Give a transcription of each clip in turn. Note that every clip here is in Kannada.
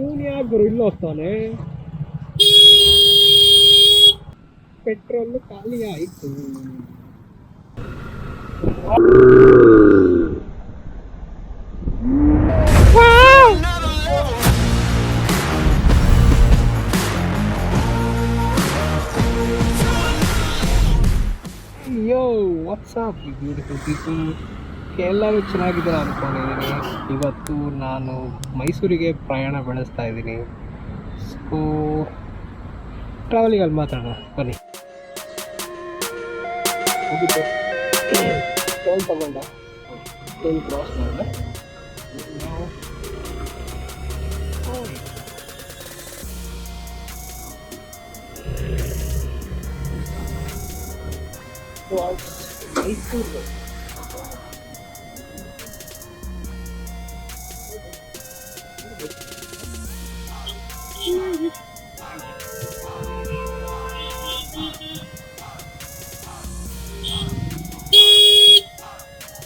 ಇವನು ಯಾಕೆ ಗುರು ಇಲ್ಲಿ ಹೋಗ್ತಾನೆ? ಪೆಟ್ರೋಲ್ ಖಾಲಿ ಆಯಿತು. ಯೋ ವಾಟ್ಸಪ್ ಬ್ಯೂಟಿಫುಲ್ ಪೀಪಲ್, ಎಲ್ಲರೂ ಚೆನ್ನಾಗಿದ್ದಾರೆ ಅಂದ್ಕೊಂಡಿದ್ದೀನಿ. ಇವತ್ತು ನಾನು ಮೈಸೂರಿಗೆ ಪ್ರಯಾಣ ಬೆಳೆಸ್ತಾ ಇದ್ದೀನಿ. ಸೊ ಟ್ರಾವೆಲಿಂಗಲ್ಲಿ ಮಾತಾಡೋಣ ಬನ್ನಿ. ಹೋಗಿದ್ದು ಟೋಲ್ ತಗೊಂಡ, ಟೋಲ್ ಕ್ರಾಸ್ ಮಾಡಿದೆ. ಮೈಸೂರು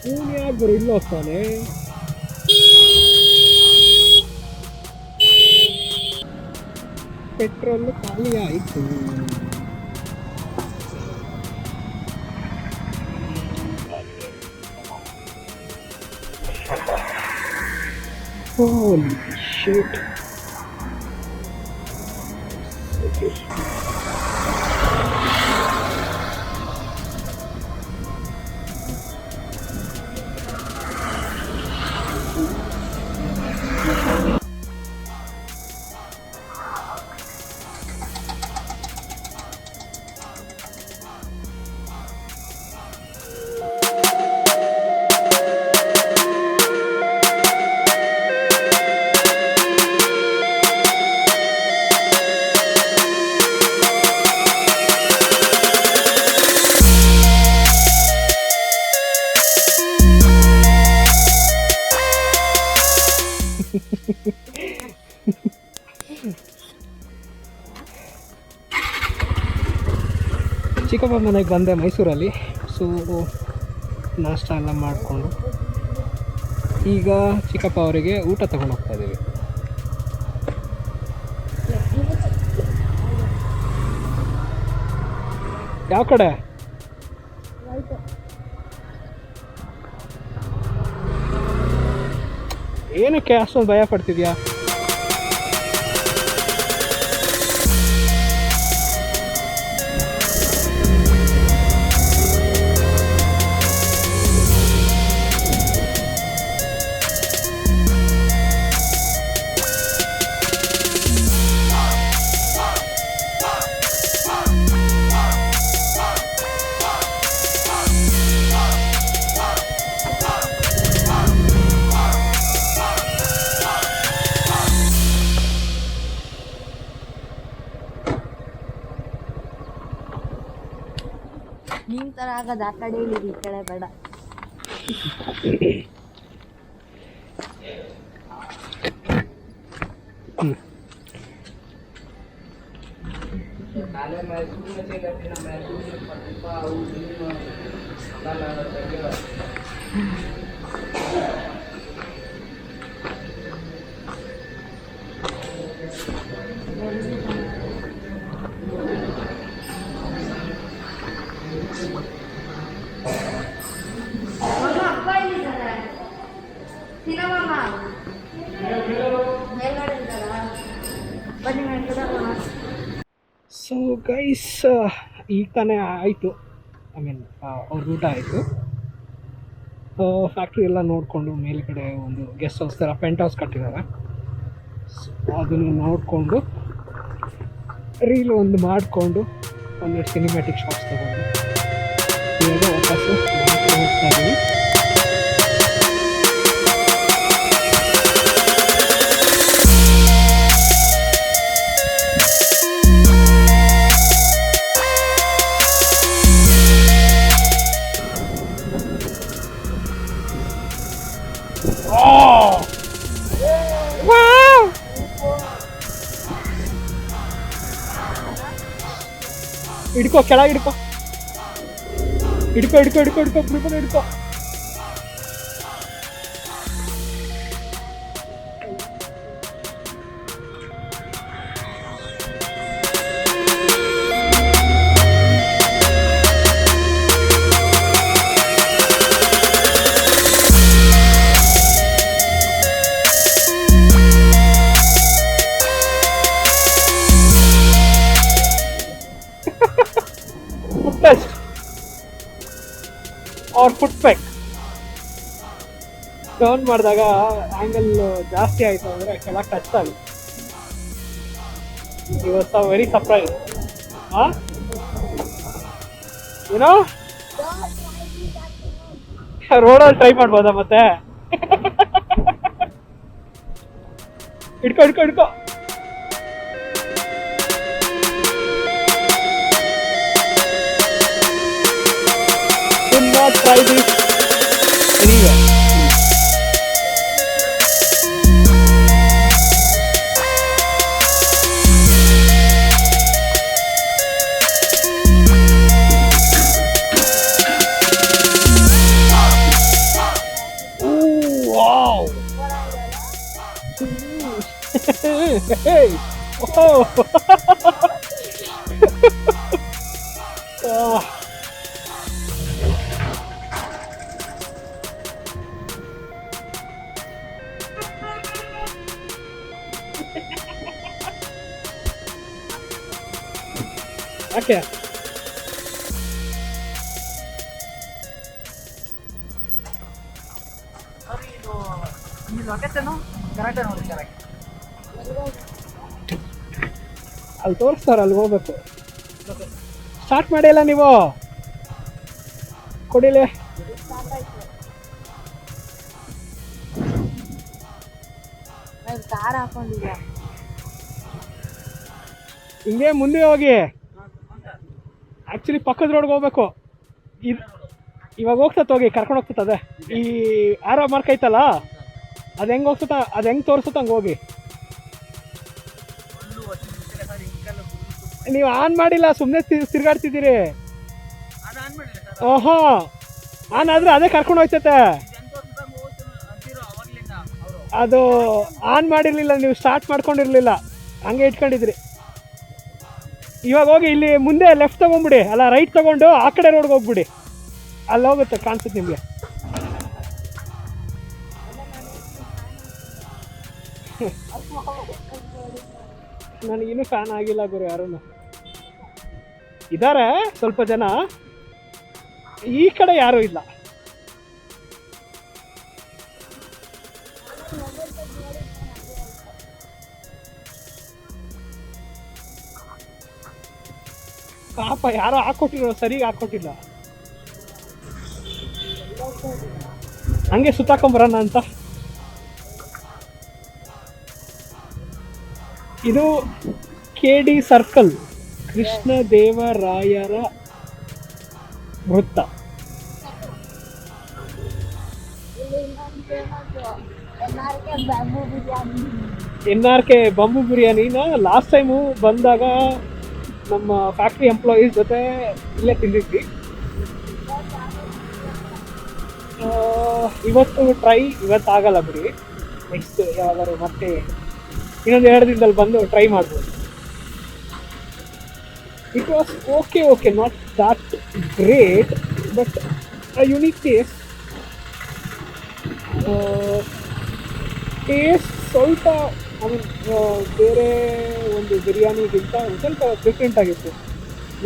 ಇವನು ಯಾಕೆ ಗುರು ಇಲ್ಲಿ ಹೋಗ್ತಾನೆ? ಪೆಟ್ರೋಲ್ ಖಾಲಿ ಆಯಿತು. Holy shit. Okay. ಚಿಕ್ಕಪ್ಪ ಮನೆಗೆ ಬಂದೆ ಮೈಸೂರಲ್ಲಿ. ಸೊ ನಾಷ್ಟ ಎಲ್ಲ ಮಾಡಿಕೊಂಡು ಈಗ ಚಿಕ್ಕಪ್ಪ ಅವರಿಗೆ ಊಟ ತಗೊಂಡು ಹೋಗ್ತಾ ಇದ್ದೀವಿ. ಯಾವ ಕಡೆ? ಏನಕ್ಕೆ ಅಷ್ಟೊಂದು ಭಯ ಪಡ್ತಿದ್ಯಾ? ನಿಮ್ಮ ಥರ ಆಗೋದು ಆ ಕಡೆ ಇಳಿರಿ, ಈ ಕಡೆ ಬೇಡ. ಸೊ ಗೈಸ್, ಈಗ ತಾನೇ ಆಯಿತು, ಐ ಮೀನ್ ಅವ್ರ ಊಟ ಆಯಿತು. ಫ್ಯಾಕ್ಟ್ರಿ ಎಲ್ಲ ನೋಡಿಕೊಂಡು ಮೇಲ್ಗಡೆ ಒಂದು ಗೆಸ್ಟ್ ಹೌಸ್ ಥರ ಪೆಂಟ್ ಹೌಸ್ ಕಟ್ಟಿದ್ದಾರೆ. ಸೊ ಅದನ್ನು ನೋಡಿಕೊಂಡು ರೀಲ್ ಒಂದು ಮಾಡಿಕೊಂಡು ಒಂದೆರಡು ಸಿನಿಮ್ಯಾಟಿಕ್ ಶಾಟ್ಸ್ ತಗೊಂಡು ಇವಾಗ ವಾಪಸ್ಸು ಹೋಗ್ತಾ ಇದ್ದೀವಿ. ಹಿಡ್ಕೋ, ಕೆಳಗೆ ಹಿಡ್ಕೋ, ಹಿಡ್ಕೋ ಹಿಡ್ಕೋ ಹಿಡ್ಕೋ ಹಿಡ್ಕೋ ಹಿಡ್ಕೋ ಹಿಡ್ಕೋ. ಅವ್ರ ಫುಟ್ ಪೆಕ್ ಟರ್ನ್ ಮಾಡಿದಾಗ ಆಂಗಲ್ ಜಾಸ್ತಿ ಆಯಿತು ಅಂದರೆ ಕೆಳಗೆ ಟಚ್ ಆಗುತ್ತೆ. He was so very surprised. Huh? ಏನೋ ರೋಡಲ್ಲಿ ಟ್ರೈ ಮಾಡ್ಬೋದಾ ಮತ್ತೆ? ಹಿಡ್ಕೊ. Do not try this anywhere. Hey! Oh! Okay. ಈ ಲೊಕೇಶನ್ ಕರೆಕ್ಟ್ ನೋಡಿ ಕರೆಕ್ಟ್. ಅಲ್ಲಿ ತೋರಿಸ್ತಾರೆ, ಅಲ್ಲಿ ಹೋಗ್ಬೇಕು. ಸ್ಟಾರ್ಟ್ ಮಾಡಿಲ್ಲ ನೀವು? ಕೊಡಿಲೆ. ಕಾರ್ ಹಾಕೊಂಡಿದ್ಯಾ? ಹಿಂಗೆ ಮುಂದೆ ಹೋಗಿ. ಆ್ಯಕ್ಚುಲಿ ಪಕ್ಕದ ರೋಡ್ಗೆ ಹೋಗ್ಬೇಕು. ಇವಾಗ ಹೋಗ್ತತ್ ಹೋಗಿ, ಕರ್ಕೊಂಡು ಹೋಗ್ತದೆ. ಅದೇ ಈ ಆರೋ ಮಾರ್ಕ್ ಐತಲ್ಲ, ಅದು ಹೆಂಗೆ ಹೋಗ್ತದ, ಅದು ಹೆಂಗೆ ತೋರಿಸುತ್ತ ಹಂಗೆ ಹೋಗಿ. ನೀವು ಆನ್ ಮಾಡಿಲ್ಲ, ಸುಮ್ಮನೆ ತಿರ್ಗಾಡ್ತಿದ್ದೀರಿ. ಓಹೋ, ಆನ್ ಆದರೆ ಅದೇ ಕರ್ಕೊಂಡು ಹೋಗ್ತೈತೆ. ಅದು ಆನ್ ಮಾಡಿರಲಿಲ್ಲ, ನೀವು ಸ್ಟಾರ್ಟ್ ಮಾಡ್ಕೊಂಡಿರಲಿಲ್ಲ, ಹಂಗೆ ಇಟ್ಕೊಂಡಿದ್ರಿ. ಇವಾಗ ಹೋಗಿ ಇಲ್ಲಿ ಮುಂದೆ ಲೆಫ್ಟ್ ತೊಗೊಂಬಿಡಿ, ಅಲ್ಲ ರೈಟ್ ತೊಗೊಂಡು ಆ ಕಡೆ ರೋಡ್ಗೆ ಹೋಗ್ಬಿಡಿ. ಅಲ್ಲಿ ಹೋಗುತ್ತೆ, ಕಾಣಿಸುತ್ತೆ ನಿಮಗೆ. ನನಗಿನ್ನೂ ಫ್ಯಾನ್ ಆಗಿಲ್ಲ ಗುರು ಯಾರೂ. ಇದ್ದಾರೆ ಸ್ವಲ್ಪ ಜನ, ಈ ಕಡೆ ಯಾರೂ ಇಲ್ಲ. ಪಾಪ ಯಾರೋ ಹಾಕೊಟ್ಟಿರೋ, ಸರಿಗೆ ಹಾಕೊಟ್ಟಿಲ್ಲ. ಹಂಗೆ ಸುತ್ತಾಕೊಂಬರೋಣ ಅಂತ. ಇದು KD ಸರ್ಕಲ್, ಕೃಷ್ಣ ದೇವರಾಯರ ವೃತ್ತ. NRK ಬಂಬು ಬಿರಿಯಾನಿನ ಲಾಸ್ಟ್ ಟೈಮು ಬಂದಾಗ ನಮ್ಮ ಫ್ಯಾಕ್ಟ್ರಿ ಎಂಪ್ಲಾಯೀಸ್ ಜೊತೆ ಇಲ್ಲೇ ತಿಂದಿದ್ವಿ. ಇವತ್ತು ಇವತ್ತಾಗಲ್ಲ ಬಿಡಿ, ನೆಕ್ಸ್ಟ್ ಯಾವಾಗಾದ್ರು ಮತ್ತೆ ಇನ್ನೊಂದು 2 ದಿನದಲ್ಲಿ ಬಂದು ಟ್ರೈ ಮಾಡ್ಬೋದು. It was okay, not that great, but unique taste. ಸ್ವಲ್ಪ ಬೇರೆ ಒಂದು ಬಿರಿಯಾನಿಗಿಂತ ಒಂದು ಸ್ವಲ್ಪ ಡಿಫ್ರೆಂಟ್ ಆಗಿತ್ತು.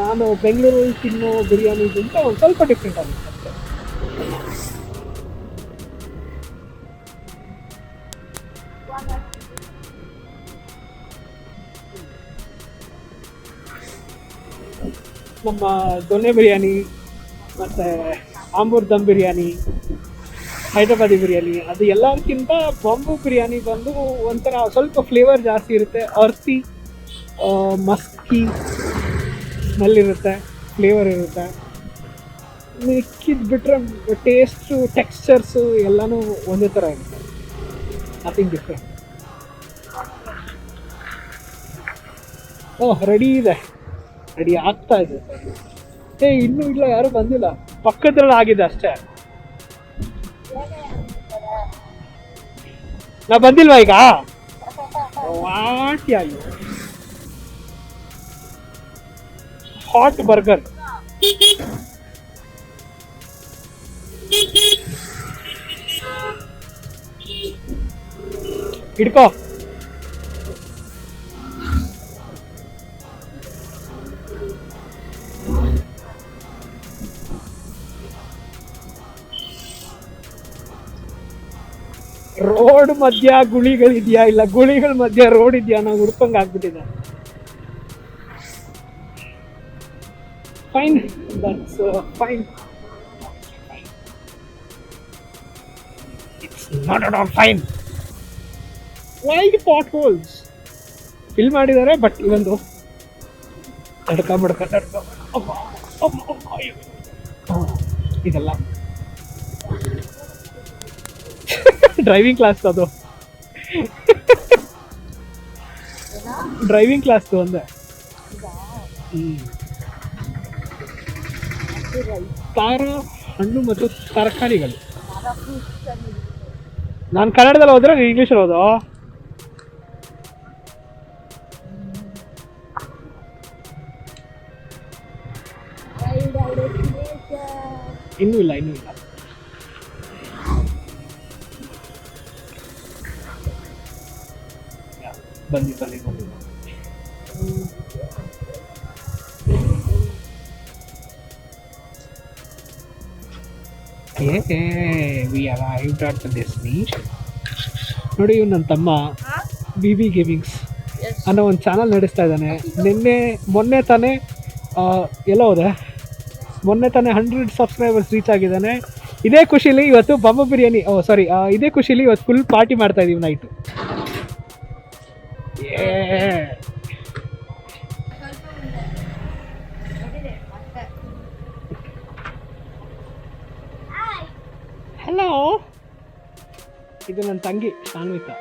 ನಾನು ಬೆಂಗಳೂರಲ್ಲಿ ತಿನ್ನೋ ಬಿರಿಯಾನಿಗಿಂತ ಒಂದು ಸ್ವಲ್ಪ ಡಿಫ್ರೆಂಟ್ ಆಗಿತ್ತು ಅಷ್ಟೇ. ನಮ್ಮ ದೊನ್ನೆ ಬಿರಿಯಾನಿ ಮತ್ತು ಆಂಬೂರ್ ದಮ್ ಬಿರಿಯಾನಿ, ಹೈದ್ರಾಬಾದಿ ಬಿರಿಯಾನಿ, ಅದು ಎಲ್ಲದಕ್ಕಿಂತ ಬಾಂಬು ಬಿರಿಯಾನಿ ಬಂದು ಒಂಥರ ಸ್ವಲ್ಪ ಫ್ಲೇವರ್ ಜಾಸ್ತಿ ಇರುತ್ತೆ. ಅರ್ತಿ ಮಸ್ಕಿ ಸ್ಮೆಲ್ ಇರುತ್ತೆ, ಫ್ಲೇವರ್ ಇರುತ್ತೆ. ಮಿಕ್ಕಿದ್ದು ಬಿಟ್ಟರೆ ಟೇಸ್ಟು, ಟೆಕ್ಸ್ಚರ್ಸು ಎಲ್ಲನೂ ಒಂದೇ ಥರ ಇರುತ್ತೆ, ನಥಿಂಗ್ ಡಿಫ್ರೆಂಟ್. ರೆಡಿ ಇದೆ, ರೆಡಿ ಆಗ್ತಾ ಇದೆ. ಇನ್ನೂ ಇಲ್ಲ, ಯಾರೂ ಬಂದಿಲ್ಲ. ಪಕ್ಕದ್ರಲ್ಲಿ ಆಗಿದೆ ಅಷ್ಟೇ. ನಾ ಬಂದಿಲ್ವಾ ಈಗ? What ya you hot burger. ಹಿಡ್ಕೋ. ಮಧ್ಯ ಗುಳಿಗಳಿದ್ಯಾ ಇಲ್ಲ ಗುಳಿಗಳ ಮಧ್ಯ ರೋಡ್ ಇದೆಯಾ ನಾವು ಹುಡ್ಕೊಂಡ್ ಆಗ್ಬಿಟ್ಟಿದೆ. Fine, that's fine. It's not at all fine. Why potholes fill ಮಾಡಿದ್ದಾರೆ, ಬಟ್ ಇವೊಂದು ತಡ್ಕ ಇದೆಲ್ಲ ಡ್ರೈವಿಂಗ್ ಕ್ಲಾಸ್ ಅದು. ಡ್ರೈವಿಂಗ್ ಕ್ಲಾಸ್ ಒಂದೇ. ಖಾರ, ಹಣ್ಣು ಮತ್ತು ತರಕಾರಿಗಳು. ನಾನು ಕನ್ನಡದಲ್ಲಿ ಹೋದ್ರೆ ನೀನು ಇಂಗ್ಲೀಷಲ್ಲಿ ಹೋದೋ? ಇನ್ನೂ ಇಲ್ಲ. ಬನ್ನಿ. We arrived at the destination. ನೋಡಿ, ಇವ್ ನನ್ನ ತಮ್ಮ BB ಗೇಮಿಂಗ್ಸ್ ಅನ್ನೋ ಒಂದು ಚಾನಲ್ ನಡೆಸ್ತಾ ಇದ್ದಾನೆ. ಮೊನ್ನೆ ತಾನೇ ಎಲ್ಲ ಹೋದೆ, ಮೊನ್ನೆ ತಾನೇ 100 ಸಬ್ಸ್ಕ್ರೈಬರ್ಸ್ ರೀಚ್ ಆಗಿದ್ದಾನೆ. ಇದೇ ಖುಷಿಲಿ ಇವತ್ತು ಬಮ್ಮ ಬಿರಿಯಾನಿ, ಇದೇ ಖುಷಿಲಿ ಇವತ್ತು ಫುಲ್ ಪಾರ್ಟಿ ಮಾಡ್ತಾ ಇದೀವಿ ನೈಟು. ಹಲೋ, ಇದು ನನ್ನ ತಂಗಿ ಶಾನ್ವಿತಾ.